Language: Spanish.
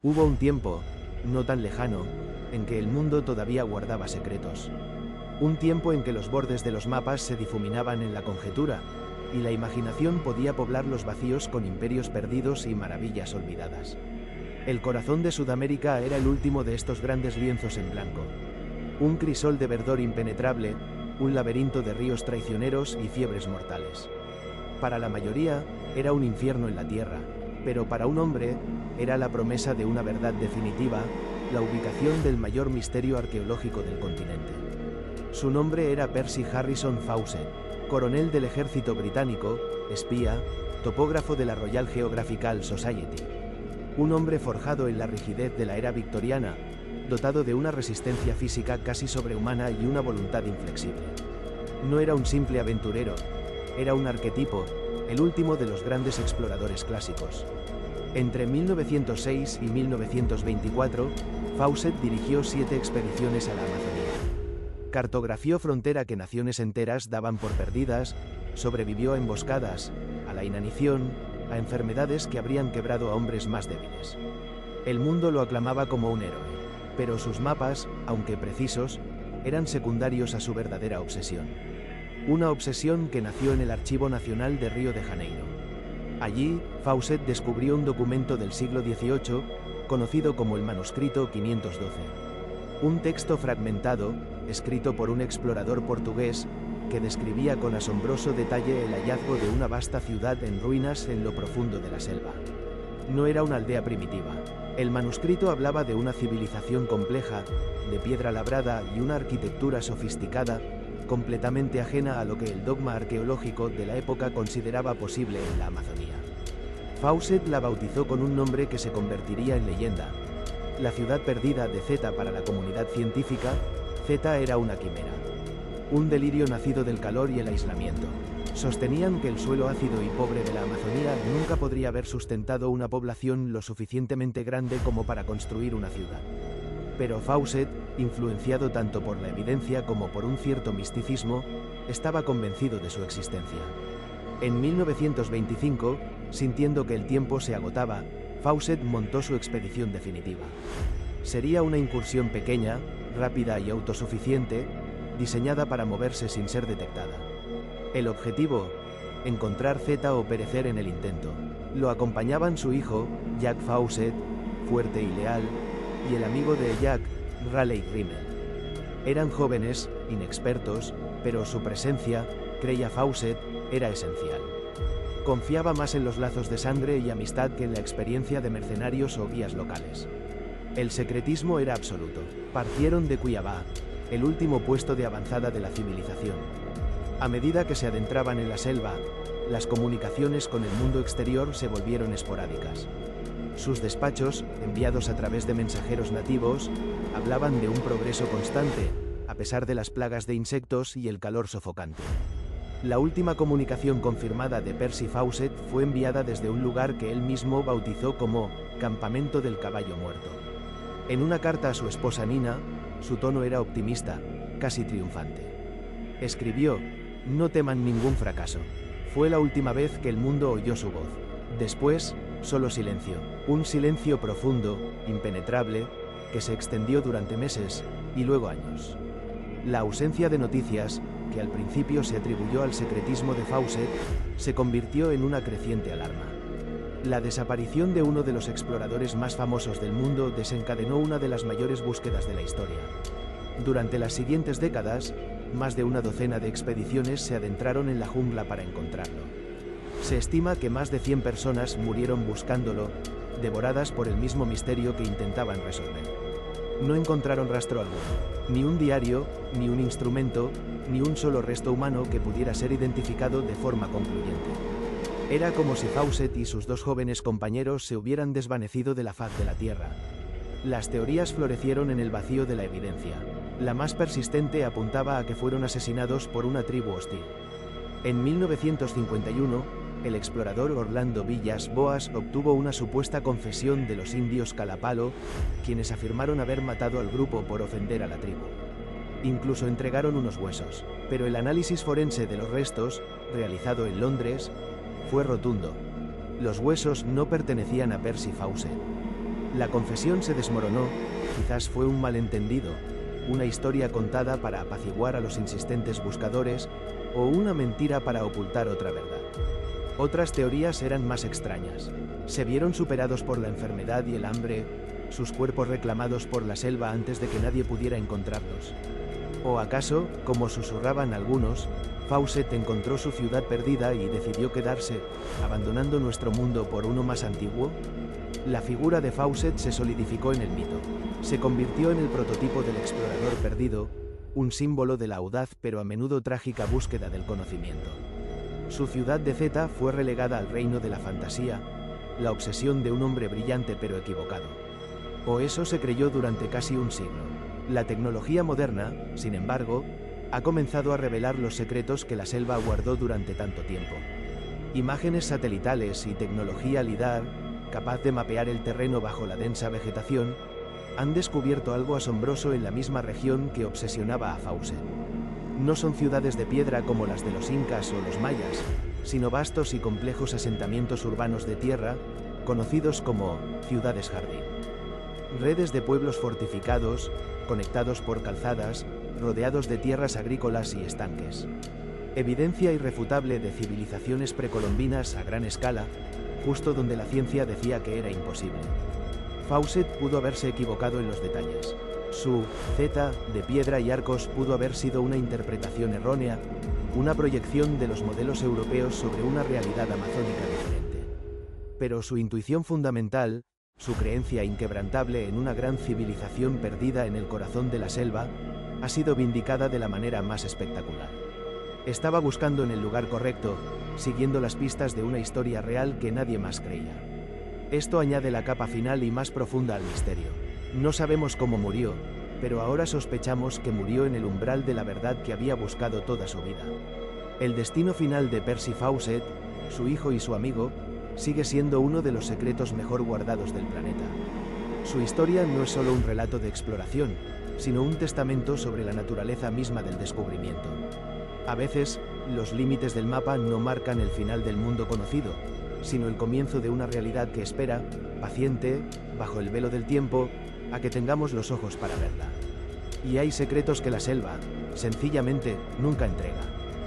Hubo un tiempo, no tan lejano, en que el mundo todavía guardaba secretos. Un tiempo en que los bordes de los mapas se difuminaban en la conjetura, y la imaginación podía poblar los vacíos con imperios perdidos y maravillas olvidadas. El corazón de Sudamérica era el último de estos grandes lienzos en blanco. Un crisol de verdor impenetrable, un laberinto de ríos traicioneros y fiebres mortales. Para la mayoría, era un infierno en la tierra, pero para un hombre, era la promesa de una verdad definitiva, la ubicación del mayor misterio arqueológico del continente. Su nombre era Percy Harrison Fawcett, coronel del ejército británico, espía, topógrafo de la Royal Geographical Society. Un hombre forjado en la rigidez de la era victoriana, dotado de una resistencia física casi sobrehumana y una voluntad inflexible. No era un simple aventurero, era un arquetipo, el último de los grandes exploradores clásicos. Entre 1906 y 1924, Fawcett dirigió 7 expediciones a la Amazonía. Cartografió frontera que naciones enteras daban por perdidas, sobrevivió a emboscadas, a la inanición, a enfermedades que habrían quebrado a hombres más débiles. El mundo lo aclamaba como un héroe, pero sus mapas, aunque precisos, eran secundarios a su verdadera obsesión. Una obsesión que nació en el Archivo Nacional de Río de Janeiro. Allí, Fawcett descubrió un documento del siglo XVIII, conocido como el Manuscrito 512. Un texto fragmentado, escrito por un explorador portugués, que describía con asombroso detalle el hallazgo de una vasta ciudad en ruinas en lo profundo de la selva. No era una aldea primitiva. El manuscrito hablaba de una civilización compleja, de piedra labrada y una arquitectura sofisticada, completamente ajena a lo que el dogma arqueológico de la época consideraba posible en la Amazonía. Fawcett la bautizó con un nombre que se convertiría en leyenda. La ciudad perdida de Zeta para la comunidad científica, Zeta era una quimera. Un delirio nacido del calor y el aislamiento. Sostenían que el suelo ácido y pobre de la Amazonía nunca podría haber sustentado una población lo suficientemente grande como para construir una ciudad. Pero Fawcett, influenciado tanto por la evidencia como por un cierto misticismo, estaba convencido de su existencia. En 1925, sintiendo que el tiempo se agotaba, Fawcett montó su expedición definitiva. Sería una incursión pequeña, rápida y autosuficiente, diseñada para moverse sin ser detectada. El objetivo, encontrar Zeta o perecer en el intento. Lo acompañaban su hijo, Jack Fawcett, fuerte y leal, y el amigo de Jack, Raleigh Rimmel. Eran jóvenes, inexpertos, pero su presencia, creía Fawcett, era esencial. Confiaba más en los lazos de sangre y amistad que en la experiencia de mercenarios o guías locales. El secretismo era absoluto. Partieron de Cuiabá, el último puesto de avanzada de la civilización. A medida que se adentraban en la selva, las comunicaciones con el mundo exterior se volvieron esporádicas. Sus despachos, enviados a través de mensajeros nativos, hablaban de un progreso constante, a pesar de las plagas de insectos y el calor sofocante. La última comunicación confirmada de Percy Fawcett fue enviada desde un lugar que él mismo bautizó como Campamento del Caballo Muerto. En una carta a su esposa Nina, su tono era optimista, casi triunfante. Escribió: "No teman ningún fracaso. Fue la última vez que el mundo oyó su voz. Después, solo silencio. Un silencio profundo, impenetrable, que se extendió durante meses, y luego años". La ausencia de noticias, que al principio se atribuyó al secretismo de Fawcett, se convirtió en una creciente alarma. La desaparición de uno de los exploradores más famosos del mundo desencadenó una de las mayores búsquedas de la historia. Durante las siguientes décadas, más de una docena de expediciones se adentraron en la jungla para encontrarlo. Se estima que más de 100 personas murieron buscándolo, devoradas por el mismo misterio que intentaban resolver. No encontraron rastro alguno, ni un diario, ni un instrumento, ni un solo resto humano que pudiera ser identificado de forma concluyente. Era como si Fawcett y sus 2 jóvenes compañeros se hubieran desvanecido de la faz de la Tierra. Las teorías florecieron en el vacío de la evidencia. La más persistente apuntaba a que fueron asesinados por una tribu hostil. En 1951, el explorador Orlando Villas Boas obtuvo una supuesta confesión de los indios Calapalo, quienes afirmaron haber matado al grupo por ofender a la tribu. Incluso entregaron unos huesos, pero el análisis forense de los restos, realizado en Londres, fue rotundo. Los huesos no pertenecían a Percy Fawcett. La confesión se desmoronó, quizás fue un malentendido, una historia contada para apaciguar a los insistentes buscadores, o una mentira para ocultar otra verdad. Otras teorías eran más extrañas. Se vieron superados por la enfermedad y el hambre, sus cuerpos reclamados por la selva antes de que nadie pudiera encontrarlos. ¿O acaso, como susurraban algunos, Fawcett encontró su ciudad perdida y decidió quedarse, abandonando nuestro mundo por uno más antiguo? La figura de Fawcett se solidificó en el mito. Se convirtió en el prototipo del explorador perdido, un símbolo de la audaz pero a menudo trágica búsqueda del conocimiento. Su ciudad de Zeta fue relegada al reino de la fantasía, la obsesión de un hombre brillante pero equivocado. O eso se creyó durante casi un siglo. La tecnología moderna, sin embargo, ha comenzado a revelar los secretos que la selva guardó durante tanto tiempo. Imágenes satelitales y tecnología LIDAR, capaz de mapear el terreno bajo la densa vegetación, han descubierto algo asombroso en la misma región que obsesionaba a Fawcett. No son ciudades de piedra como las de los incas o los mayas, sino vastos y complejos asentamientos urbanos de tierra, conocidos como ciudades jardín. Redes de pueblos fortificados, conectados por calzadas, rodeados de tierras agrícolas y estanques. Evidencia irrefutable de civilizaciones precolombinas a gran escala, justo donde la ciencia decía que era imposible. Fawcett pudo haberse equivocado en los detalles. Su Zeta de piedra y arcos pudo haber sido una interpretación errónea, una proyección de los modelos europeos sobre una realidad amazónica diferente. Pero su intuición fundamental, su creencia inquebrantable en una gran civilización perdida en el corazón de la selva, ha sido vindicada de la manera más espectacular. Estaba buscando en el lugar correcto, siguiendo las pistas de una historia real que nadie más creía. Esto añade la capa final y más profunda al misterio. No sabemos cómo murió, pero ahora sospechamos que murió en el umbral de la verdad que había buscado toda su vida. El destino final de Percy Fawcett, su hijo y su amigo, sigue siendo uno de los secretos mejor guardados del planeta. Su historia no es solo un relato de exploración, sino un testamento sobre la naturaleza misma del descubrimiento. A veces, los límites del mapa no marcan el final del mundo conocido, sino el comienzo de una realidad que espera, paciente, bajo el velo del tiempo, a que tengamos los ojos para verla. Y hay secretos que la selva, sencillamente, nunca entrega.